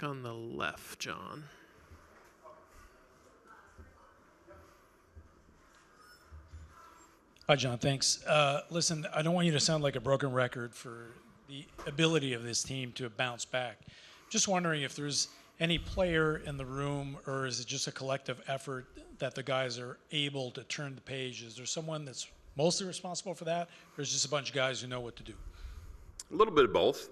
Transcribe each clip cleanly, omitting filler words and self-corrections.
back on the left, John. Hi, John. Thanks. Listen, I don't want you to sound like a broken record for the ability of this team to bounce back. Just wondering if there's any player in the room, or is it just a collective effort that the guys are able to turn the page? Is there someone that's mostly responsible for that, or is it just a bunch of guys who know what to do? A little bit of both.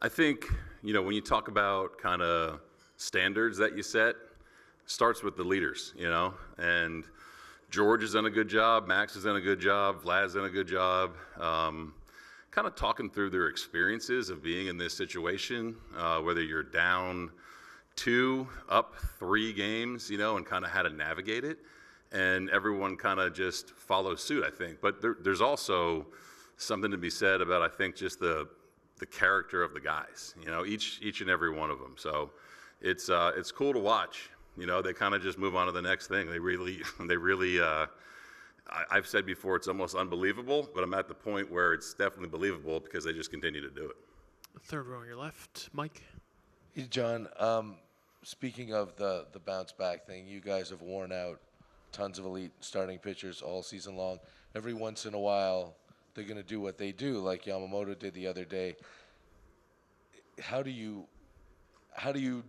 I think, when you talk about kind of standards that you set, starts with the leaders, and George has done a good job, Max has done a good job, Vlad's done a good job, kind of talking through their experiences of being in this situation, whether you're down 2, up 3 games, and kind of how to navigate it. And everyone kind of just follows suit, I think. But there's also something to be said about, I think, just the character of the guys, each and every one of them. So it's cool to watch. They kind of just move on to the next thing. They really, I've said before, it's almost unbelievable, but I'm at the point where it's definitely believable because they just continue to do it. Third row on your left, Mike. Hey, John, speaking of the bounce back thing, you guys have worn out tons of elite starting pitchers all season long. Every once in a while, they're going to do what they do, like Yamamoto did the other day. How do you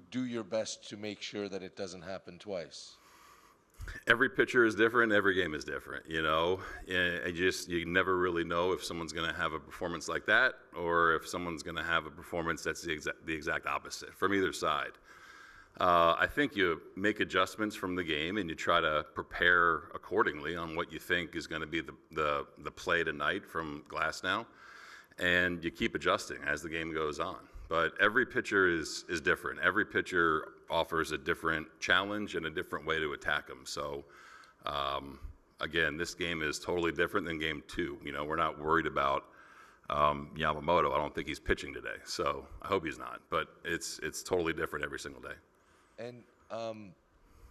do your best to make sure that it doesn't happen twice? Every pitcher is different. Every game is different, and you never really know if someone's going to have a performance like that or if someone's going to have a performance that's the exact opposite from either side. I think you make adjustments from the game and you try to prepare accordingly on what you think is going to be the play tonight from Glasnow, and you keep adjusting as the game goes on. But every pitcher is different. Every pitcher offers a different challenge and a different way to attack them. So, again, this game is totally different than game 2. We're not worried about Yamamoto. I don't think he's pitching today, so I hope he's not. But it's totally different every single day. And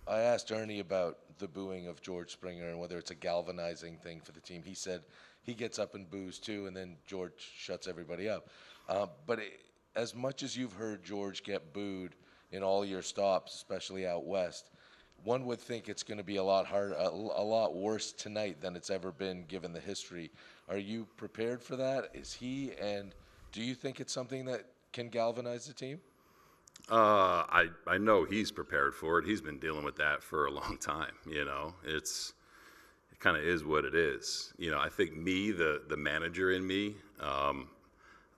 I asked Ernie about the booing of George Springer and whether it's a galvanizing thing for the team. He said he gets up and boos too, and then George shuts everybody up. As much as you've heard George get booed in all your stops, especially out west, one would think it's going to be a lot harder, a lot worse tonight than it's ever been given the history. Are you prepared for that? Is he? And do you think it's something that can galvanize the team? I know he's prepared for it. He's been dealing with that for a long time. It kind of is what it is. I think me, the manager in me,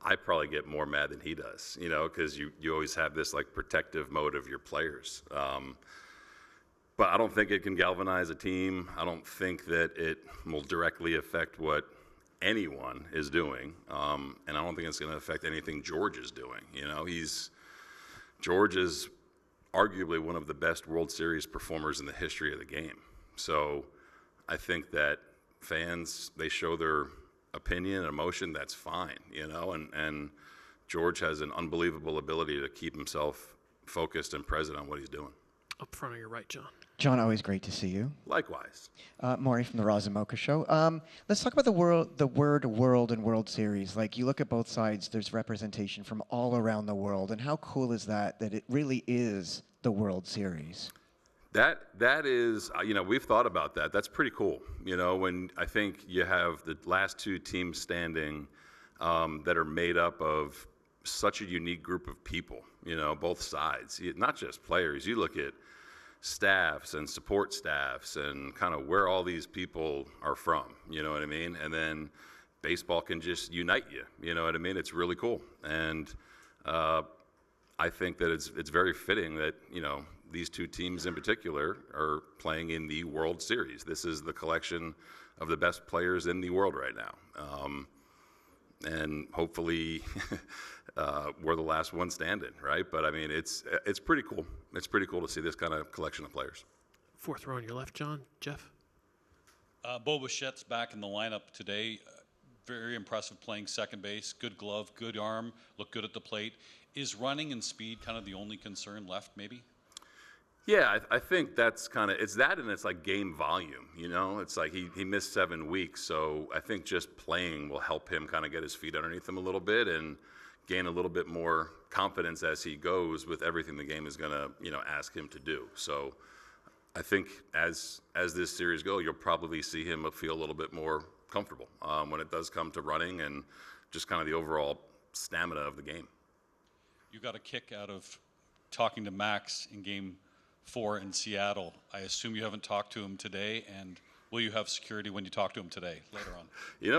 I probably get more mad than he does, because you always have this protective mode of your players. But I don't think it can galvanize a team. I don't think that it will directly affect what anyone is doing. And I don't think it's going to affect anything George is doing. George is arguably one of the best World Series performers in the history of the game. So I think that fans, they show their opinion and emotion, that's fine, and George has an unbelievable ability to keep himself focused and present on what he's doing. Up front on your right, John. John, always great to see you. Likewise. Maury from the Roz and Mocha Show. Let's talk about the word world and World Series. You look at both sides, there's representation from all around the world, and how cool is that it really is the World Series? That is, we've thought about that. That's pretty cool. When I think you have the last 2 teams standing that are made up of such a unique group of people, both sides, not just players. You look at staffs and support staffs and kind of where all these people are from, you know what I mean? And then baseball can just unite you, you know what I mean? It's really cool. And I think that it's very fitting that, these 2 teams in particular are playing in the World Series. This is the collection of the best players in the world right now. And hopefully we're the last one standing, right? But, it's pretty cool. It's pretty cool to see this kind of collection of players. Fourth row on your left, John. Jeff? Bo Bichette's back in the lineup today. Very impressive playing second base. Good glove, good arm, looked good at the plate. Is running and speed kind of the only concern left, maybe? Yeah, I think that's it's that, and it's game volume, It's he missed 7 weeks, so I think just playing will help him kind of get his feet underneath him a little bit and gain a little bit more confidence as he goes with everything the game is going to, ask him to do. So I think as this series goes, you'll probably see him feel a little bit more comfortable when it does come to running and just kind of the overall stamina of the game. You got a kick out of talking to Max in Game 4 in Seattle. I assume you haven't talked to him today, and will you have security when you talk to him today, later on?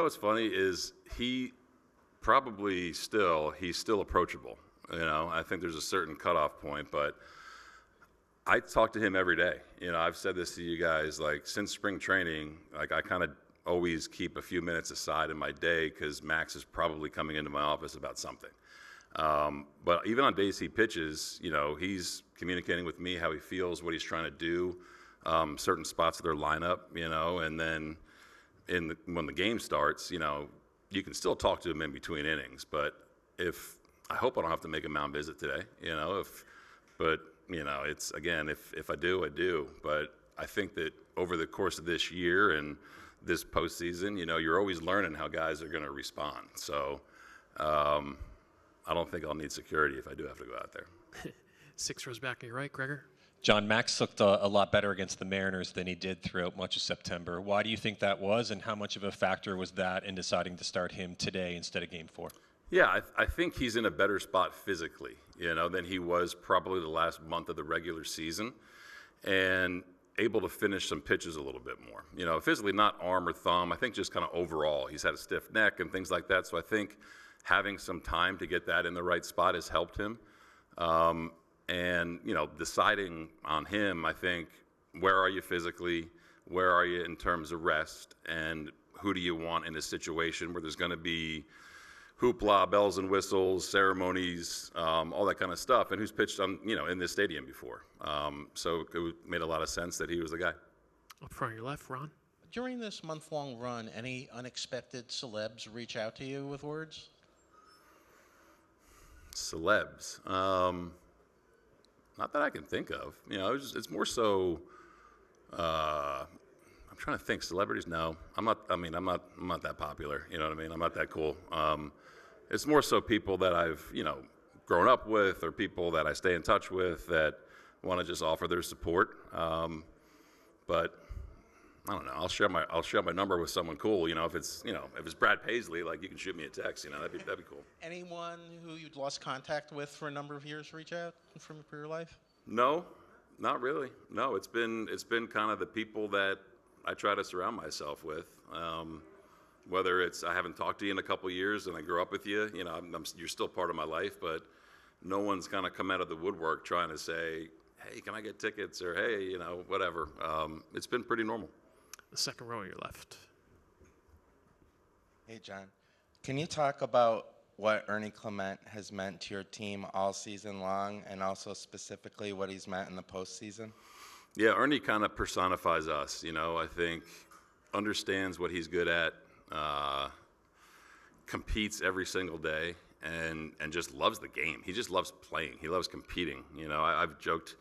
What's funny is he's still approachable. I think there's a certain cutoff point, but I talk to him every day. I've said this to you guys, like, since spring training, like, I kind of always keep a few minutes aside in my day because Max is probably coming into my office about something. But even on days he pitches, he's communicating with me how he feels, what he's trying to do, certain spots of their lineup, and then when the game starts, you can still talk to him in between innings. But I hope I don't have to make a mound visit today, it's, again, if I do, I do. But I think that over the course of this year and this postseason, you're always learning how guys are going to respond. So I don't think I'll need security if I do have to go out there. 6 rows back on your right, Gregor. John, Max looked a lot better against the Mariners than he did throughout much of September. Why do you think that was, and how much of a factor was that in deciding to start him today instead of Game 4? Yeah, I think he's in a better spot physically, than he was probably the last month of the regular season, and able to finish some pitches a little bit more. Physically, not arm or thumb. I think just kind of overall. He's had a stiff neck and things like that, so I think having some time to get that in the right spot has helped him. And, deciding on him, I think, where are you physically, where are you in terms of rest, and who do you want in a situation where there's going to be hoopla, bells and whistles, ceremonies, all that kind of stuff, and who's pitched on, in this stadium before. So it made a lot of sense that he was the guy. Up front on your left, Ron. During this month-long run, any unexpected celebs reach out to you with words? Celebs. Not that I can think of. It's more so. I'm trying to think. Celebrities? No, I'm not. I'm not that popular. You know what I mean? I'm not that cool. It's more so people that I've grown up with, or people that I stay in touch with that want to just offer their support. But I don't know. I'll share my number with someone cool. If it's Brad Paisley, like, you can shoot me a text. That'd be cool. Anyone who you'd lost contact with for a number of years reach out for your life? No, not really. No, it's been kind of the people that I try to surround myself with. Whether it's I haven't talked to you in a couple of years and I grew up with you, you're still part of my life, but no one's kind of come out of the woodwork trying to say, hey, can I get tickets, or hey, whatever. It's been pretty normal. The second row on your left. Hey, John. Can you talk about what Ernie Clement has meant to your team all season long, and also specifically what he's meant in the postseason? Yeah, Ernie kind of personifies us. I think understands what he's good at, competes every single day, and just loves the game. He just loves playing. He loves competing. I've joked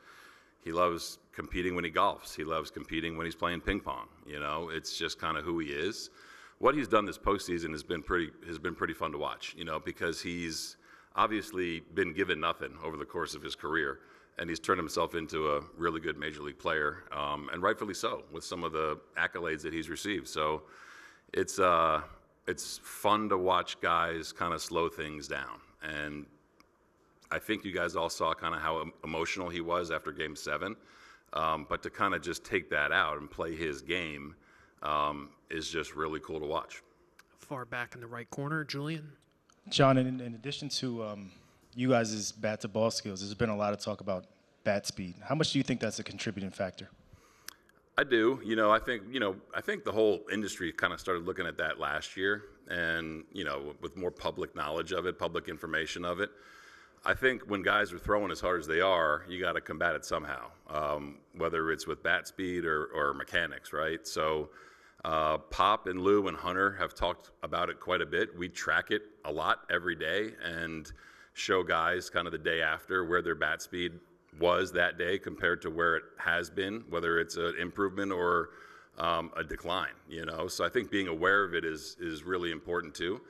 he loves competing when he golfs. He loves competing when he's playing ping pong. It's just kind of who he is. What he's done this postseason has been pretty fun to watch. Because he's obviously been given nothing over the course of his career, and he's turned himself into a really good major league player, and rightfully so, with some of the accolades that he's received. So it's fun to watch guys kind of slow things down. And I think you guys all saw kind of how emotional he was after Game 7. But to kind of just take that out and play his game is just really cool to watch. Far back in the right corner, Julian. John, in addition to you guys' bat-to-ball skills, there's been a lot of talk about bat speed. How much do you think that's a contributing factor? I do. I think the whole industry kind of started looking at that last year, and with more public knowledge of it, public information of it. I think when guys are throwing as hard as they are, you got to combat it somehow, whether it's with bat speed or mechanics, right? So Pop and Lou and Hunter have talked about it quite a bit. We track it a lot every day and show guys kind of the day after where their bat speed was that day compared to where it has been, whether it's an improvement or a decline, So I think being aware of it is really important too.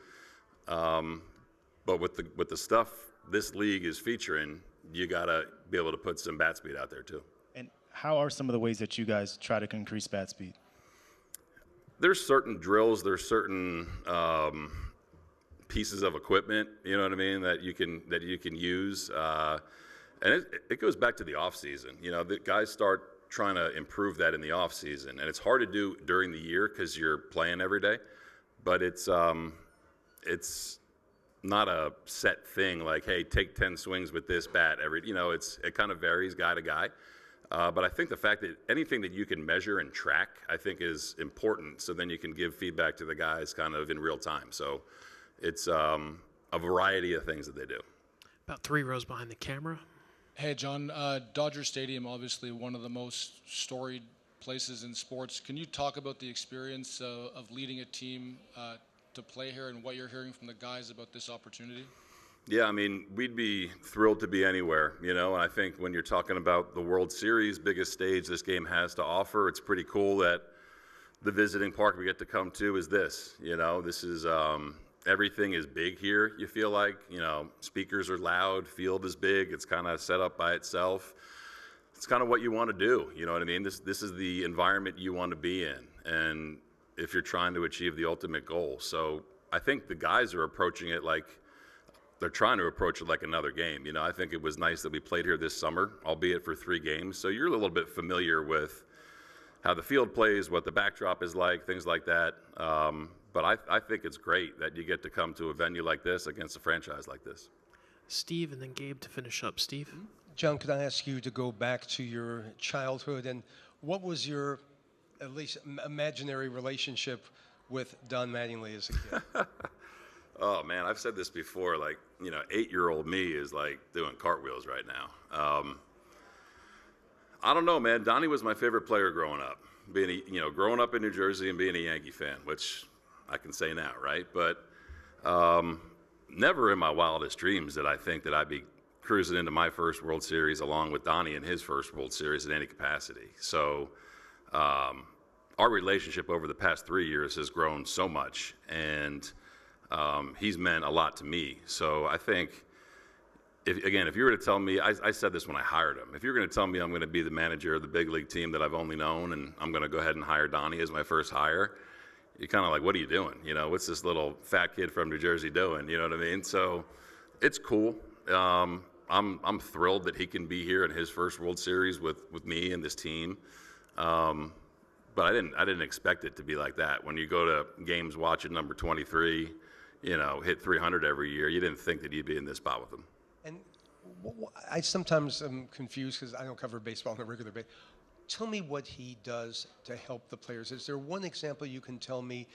But with the stuff this league is featuring, you got to be able to put some bat speed out there too. And how are some of the ways that you guys try to increase bat speed? There's certain drills, there's certain pieces of equipment, you know what I mean, that you can use, and it goes back to the off season. You know, the guys start trying to improve that in the off season, and it's hard to do during the year because you're playing every day. But it's not a set thing like, hey, take 10 swings with this bat every. You know, it kind of varies guy to guy. But I think the fact that anything that you can measure and track, I think, is important. So then you can give feedback to the guys kind of in real time. So it's a variety of things that they do. About 3 rows behind the camera. Hey, John. Dodger Stadium, obviously one of the most storied places in sports. Can you talk about the experience of leading a team to play here and what you're hearing from the guys about this opportunity? Yeah, I mean, we'd be thrilled to be anywhere, you know, and I think when you're talking about the World Series, biggest stage this game has to offer, it's pretty cool that the visiting park we get to come to is this, you know. This is, everything is big here, you feel like, you know, speakers are loud, field is big, it's kind of set up by itself. It's kind of what you want to do, you know what I mean? This is the environment you want to be in, and if you're trying to achieve the ultimate goal. So I think the guys are approaching it like, they're trying to approach it like another game. You know, I think it was nice that we played here this summer, albeit for 3 games. So you're a little bit familiar with how the field plays, what the backdrop is like, things like that. But I think it's great that you get to come to a venue like this against a franchise like this. Steve, and then Gabe to finish up. Steve? John, could I ask you to go back to your childhood, and what was your, at least imaginary relationship with Don Mattingly as a kid? Oh, man, I've said this before, like, you know, 8-year-old me is like doing cartwheels right now. I don't know, man. Donnie was my favorite player growing up. Growing up in New Jersey and being a Yankee fan, which I can say now, right? But never in my wildest dreams did I think that I'd be cruising into my first World Series along with Donnie in his first World Series in any capacity. So our relationship over the past 3 years has grown so much, and he's meant a lot to me. So I think, if you were to tell me, I said this when I hired him, if you're going to tell me I'm going to be the manager of the big league team that I've only known, and I'm going to go ahead and hire Donnie as my first hire, you're kind of like, what are you doing? You know, what's this little fat kid from New Jersey doing? You know what I mean? So it's cool. I'm thrilled that he can be here in his first World Series with me and this team. But I didn't expect it to be like that. When you go to games watching number 23, you know, hit 300 every year, you didn't think that you'd be in this spot with him. And I sometimes am confused because I don't cover baseball on a regular basis. Tell me what he does to help the players. Is there one example you can tell me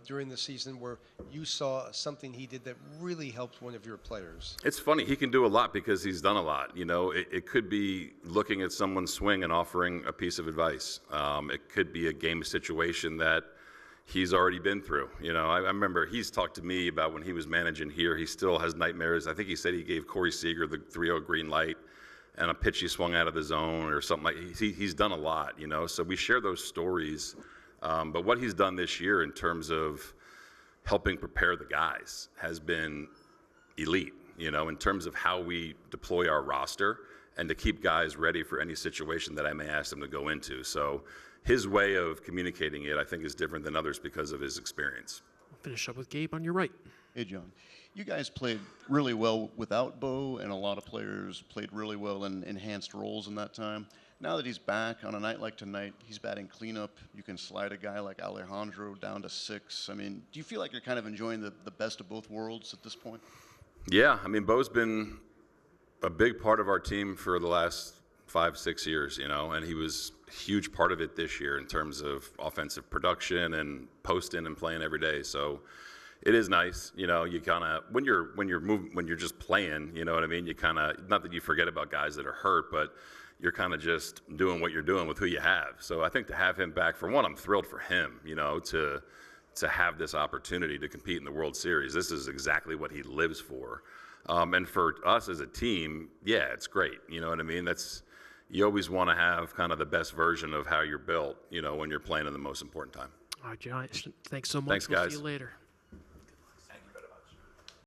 during the season where you saw something he did that really helped one of your players? It's funny. He can do a lot because he's done a lot. You know, it could be looking at someone's swing and offering a piece of advice. It could be a game situation that he's already been through. You know, I remember he's talked to me about when he was managing here. He still has nightmares. I think he said he gave Corey Seager the 3-0 green light and a pitch he swung out of the zone or something like. He's done a lot, you know. So we share those stories. But what he's done this year in terms of helping prepare the guys has been elite, you know, in terms of how we deploy our roster and to keep guys ready for any situation that I may ask them to go into. So his way of communicating it, I think, is different than others because of his experience. We'll finish up with Gabe on your right. Hey, John. You guys played really well without Bo, and a lot of players played really well in enhanced roles in that time. Now that he's back on a night like tonight, he's batting cleanup. You can slide a guy like Alejandro down to 6. I mean, do you feel like you're kind of enjoying the best of both worlds at this point? Yeah, I mean, Bo's been a big part of our team for the last 5-6 years, you know, and he was a huge part of it this year in terms of offensive production and posting and playing every day. So it is nice, you know. You kind of when you're just playing, you know what I mean. You kind of, not that you forget about guys that are hurt, but you're kind of just doing what you're doing with who you have. So I think to have him back, for one, I'm thrilled for him, you know, to have this opportunity to compete in the World Series. This is exactly what he lives for. And for us as a team, yeah, it's great. You know what I mean? You always want to have kind of the best version of how you're built, you know, when you're playing in the most important time. All right, John, thanks so much. Thanks, guys. We'll see you later.